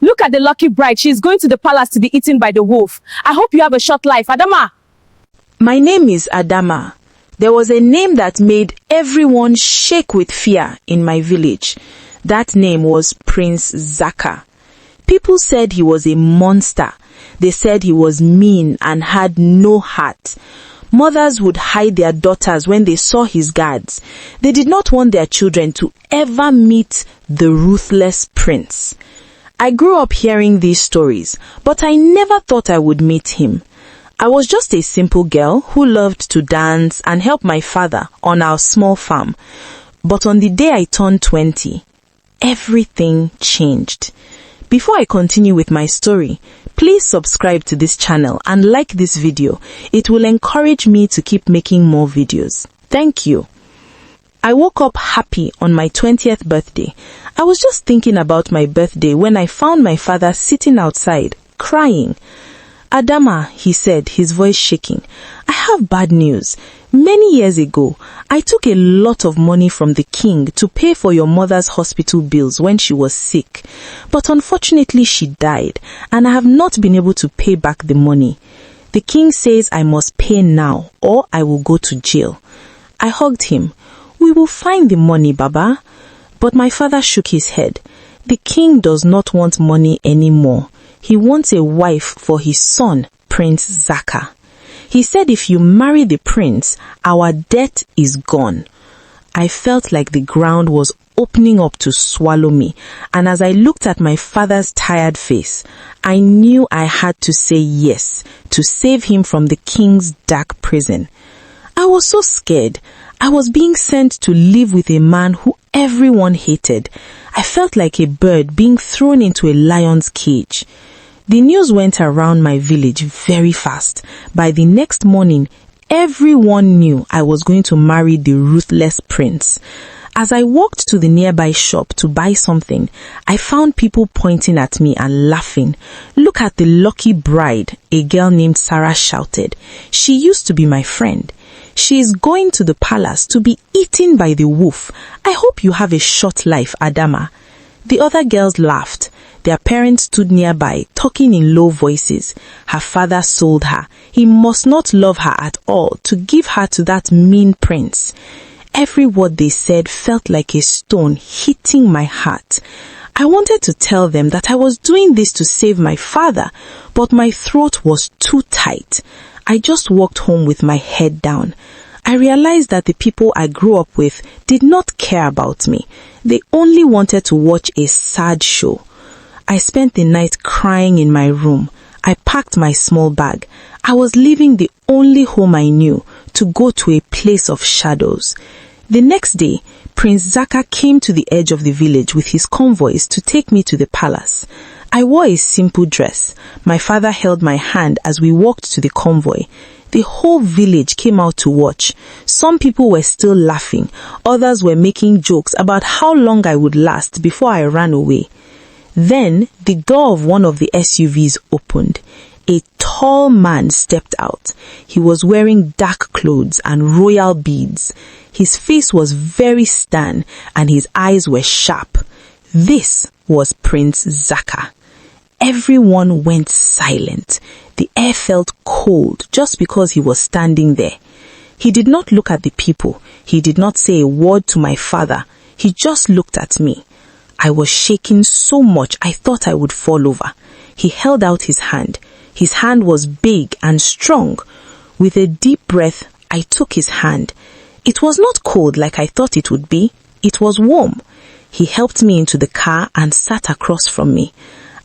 Look at the lucky bride. She's going to the palace to be eaten by the wolf. I hope you have a short life, Adama. My name is Adama. There was a name that made everyone shake with fear in my village. That name was Prince Zaka. People said he was a monster. They said he was mean and had no heart. Mothers would hide their daughters when they saw his guards. They did not want their children to ever meet the Ruthless Prince. I grew up hearing these stories, but I never thought I would meet him. I was just a simple girl who loved to dance and help my father on our small farm. But on the day I turned 20, everything changed. Before I continue with my story, please subscribe to this channel and like this video. It will encourage me to keep making more videos. Thank you. I woke up happy on my 20th birthday. I was just thinking about my birthday when I found my father sitting outside, crying. Adama, he said, his voice shaking, I have bad news. Many years ago, I took a lot of money from the king to pay for your mother's hospital bills when she was sick. But unfortunately, she died, and I have not been able to pay back the money. The king says I must pay now, or I will go to jail. I hugged him. We will find the money, Baba. But my father shook his head. The king does not want money anymore. He wants a wife for his son, Prince Zaka. He said if you marry the prince, our debt is gone. I felt like the ground was opening up to swallow me, and as I looked at my father's tired face, I knew I had to say yes to save him from the king's dark prison. I was so scared. I was being sent to live with a man who everyone hated. I felt like a bird being thrown into a lion's cage. The news went around my village very fast. By the next morning, everyone knew I was going to marry the Ruthless Prince. As I walked to the nearby shop to buy something, I found people pointing at me and laughing. Look at the lucky bride, a girl named Sarah shouted. She used to be my friend. She is going to the palace to be eaten by the wolf. I hope you have a short life, Adama. The other girls laughed. Their parents stood nearby, talking in low voices. Her father sold her. He must not love her at all to give her to that mean prince. Every word they said felt like a stone hitting my heart. I wanted to tell them that I was doing this to save my father, but my throat was too tight. I just walked home with my head down. I realized that the people I grew up with did not care about me. They only wanted to watch a sad show. I spent the night crying in my room. I packed my small bag. I was leaving the only home I knew to go to a place of shadows. The next day, Prince Zaka came to the edge of the village with his convoys to take me to the palace. I wore a simple dress. My father held my hand as we walked to the convoy. The whole village came out to watch. Some people were still laughing. Others were making jokes about how long I would last before I ran away. Then the door of one of the SUVs opened. A tall man stepped out. He was wearing dark clothes and royal beads. His face was very stern and his eyes were sharp. This was Prince Zaka. Everyone went silent. The air felt cold just because he was standing there. He did not look at the people. He did not say a word to my father. He just looked at me. I was shaking so much I thought I would fall over. He held out his hand. His hand was big and strong. With a deep breath, I took his hand. It was not cold like I thought it would be. It was warm. He helped me into the car and sat across from me.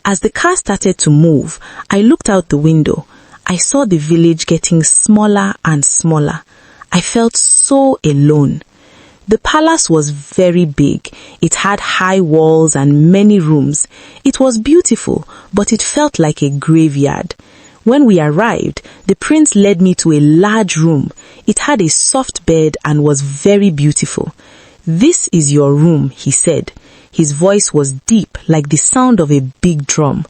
As the car started to move, I looked out the window. I saw the village getting smaller and smaller. I felt so alone. The palace was very big. It had high walls and many rooms. It was beautiful, but it felt like a graveyard. When we arrived, the prince led me to a large room. It had a soft bed and was very beautiful. "This is your room," he said. His voice was deep, like the sound of a big drum.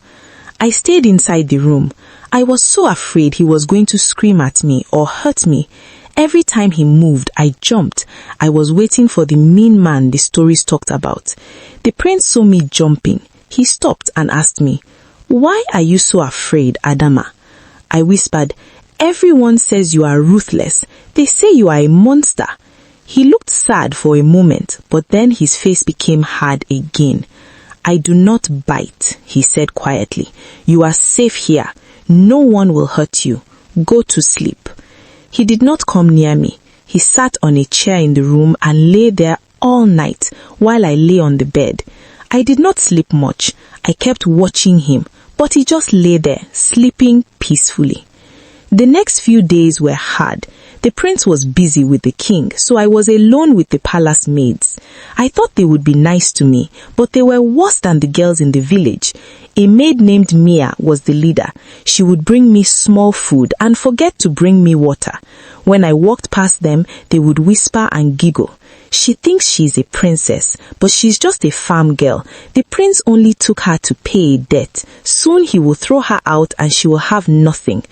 I stayed inside the room. I was so afraid he was going to scream at me or hurt me. Every time he moved, I jumped. I was waiting for the mean man the stories talked about. The prince saw me jumping. He stopped and asked me, "Why are you so afraid, Adama?" I whispered, "Everyone says you are ruthless. They say you are a monster." He looked sad for a moment, but then his face became hard again. "I do not bite," he said quietly. "You are safe here. No one will hurt you. Go to sleep." He did not come near me. He sat on a chair in the room and lay there all night while I lay on the bed. I did not sleep much. I kept watching him, but he just lay there, sleeping peacefully. The next few days were hard. The prince was busy with the king, so I was alone with the palace maids. I thought they would be nice to me, but they were worse than the girls in the village. A maid named Mia was the leader. She would bring me small food and forget to bring me water. When I walked past them, they would whisper and giggle. She thinks she's a princess, but she's just a farm girl. The prince only took her to pay a debt. Soon he will throw her out and she will have nothing.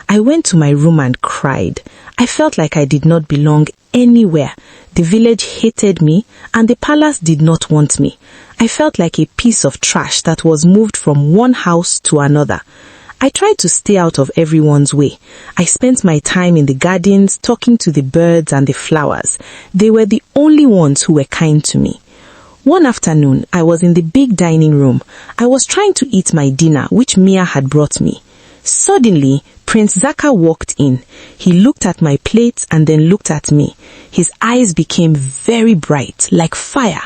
I went to my room and cried. I felt like I did not belong anywhere. The village hated me and the palace did not want me. I felt like a piece of trash that was moved from one house to another. I tried to stay out of everyone's way. I spent my time in the gardens talking to the birds and the flowers. They were the only ones who were kind to me. One afternoon, I was in the big dining room. I was trying to eat my dinner, which Mia had brought me. Suddenly, Prince Zaka walked in. He looked at my plate and then looked at me. His eyes became very bright, like fire.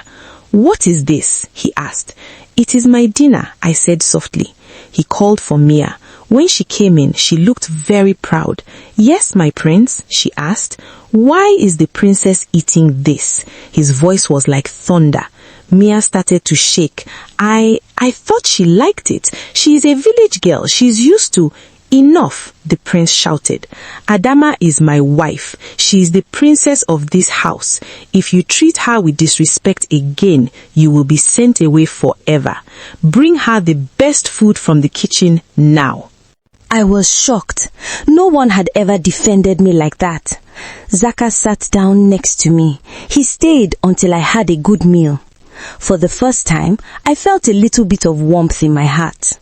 "What is this?" he asked. "It is my dinner," I said softly. He called for Mia. When she came in, she looked very proud. "Yes, my prince," she asked. "Why is the princess eating this?" His voice was like thunder. Mia started to shake. I thought she liked it. She is a village girl. She's used to... "Enough," the prince shouted. "Adama is my wife. She is the princess of this house. If you treat her with disrespect again, you will be sent away forever. Bring her the best food from the kitchen now." I was shocked. No one had ever defended me like that. Zaka sat down next to me. He stayed until I had a good meal. For the first time, I felt a little bit of warmth in my heart.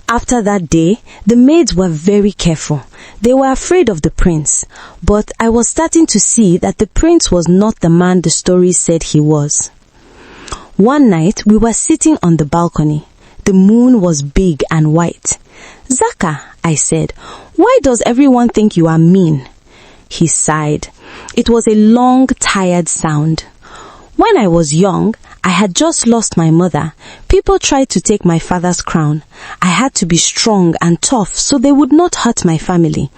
After that day, the maids were very careful. They were afraid of the prince, but I was starting to see that the prince was not the man the stories said he was. One night, we were sitting on the balcony. The moon was big and white. "Zaka," I said, "why does everyone think you are mean?" He sighed. It was a long, tired sound. When I was young, I had just lost my mother. People tried to take my father's crown. I had to be strong and tough so they would not hurt my family.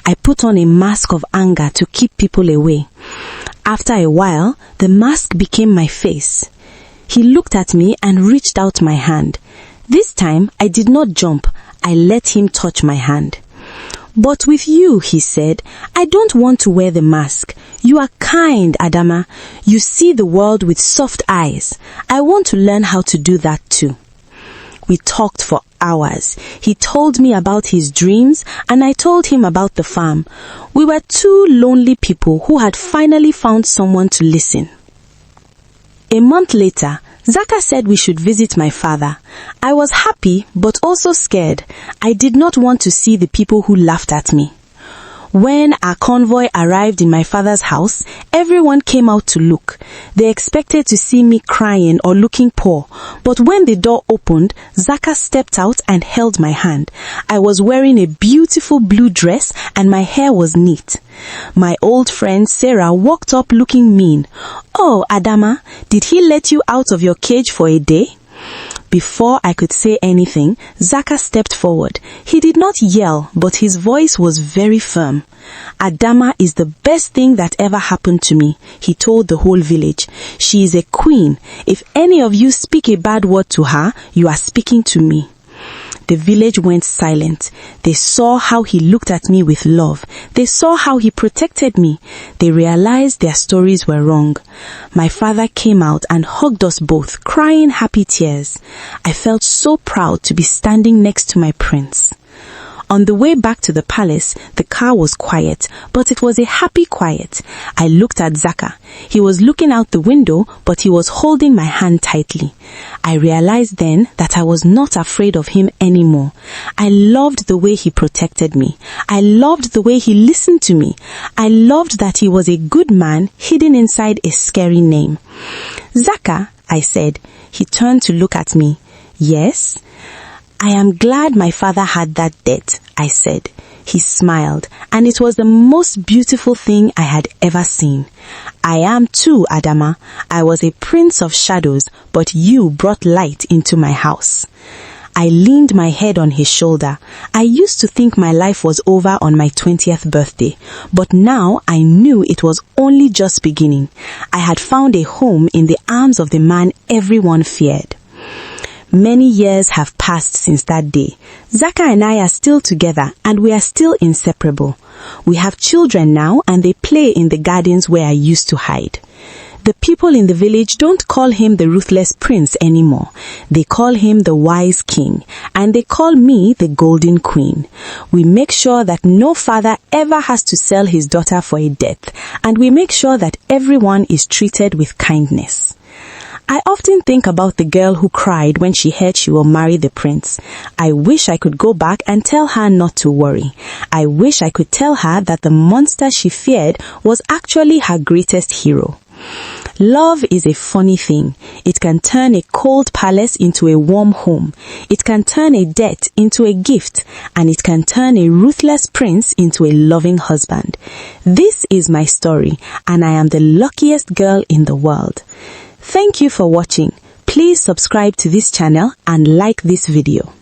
I put on a mask of anger to keep people away. After a while, the mask became my face. He looked at me and reached out my hand. This time, I did not jump. I let him touch my hand. "But with you," he said, "I don't want to wear the mask. You are kind, Adama. You see the world with soft eyes. I want to learn how to do that too." We talked for hours. He told me about his dreams and I told him about the farm. We were two lonely people who had finally found someone to listen. A month later, Zaka said we should visit my father. I was happy but also scared. I did not want to see the people who laughed at me. When our convoy arrived in my father's house, everyone came out to look. They expected to see me crying or looking poor, but when the door opened, Zaka stepped out and held my hand. I was wearing a beautiful blue dress and my hair was neat. My old friend Sarah walked up looking mean. "Oh, Adama, did he let you out of your cage for a day?" Before I could say anything, Zaka stepped forward. He did not yell, but his voice was very firm. "Adama is the best thing that ever happened to me," he told the whole village. "She is a queen. If any of you speak a bad word to her, you are speaking to me." The village went silent. They saw how he looked at me with love. They saw how he protected me. They realized their stories were wrong. My father came out and hugged us both, crying happy tears. I felt so proud to be standing next to my prince. On the way back to the palace, the car was quiet, but it was a happy quiet. I looked at Zaka. He was looking out the window, but he was holding my hand tightly. I realized then that I was not afraid of him anymore. I loved the way he protected me. I loved the way he listened to me. I loved that he was a good man hidden inside a scary name. Zaka, I said. He turned to look at me. Yes? I am glad my father had that debt, I said. He smiled, and it was the most beautiful thing I had ever seen. I am too, Adama. I was a prince of shadows, but you brought light into my house. I leaned my head on his shoulder. I used to think my life was over on my 20th birthday, but now I knew it was only just beginning. I had found a home in the arms of the man everyone feared. Many years have passed since that day. Zaka and I are still together, and we are still inseparable. We have children now, and they play in the gardens where I used to hide. The people in the village don't call him the Ruthless Prince anymore. They call him the Wise King, and they call me the Golden Queen. We make sure that no father ever has to sell his daughter for a death, and we make sure that everyone is treated with kindness. I often think about the girl who cried when she heard she will marry the prince. I wish I could go back and tell her not to worry. I wish I could tell her that the monster she feared was actually her greatest hero. Love is a funny thing. It can turn a cold palace into a warm home. It can turn a debt into a gift, and it can turn a ruthless prince into a loving husband. This is my story, and I am the luckiest girl in the world. Thank you for watching. Please subscribe to this channel and like this video.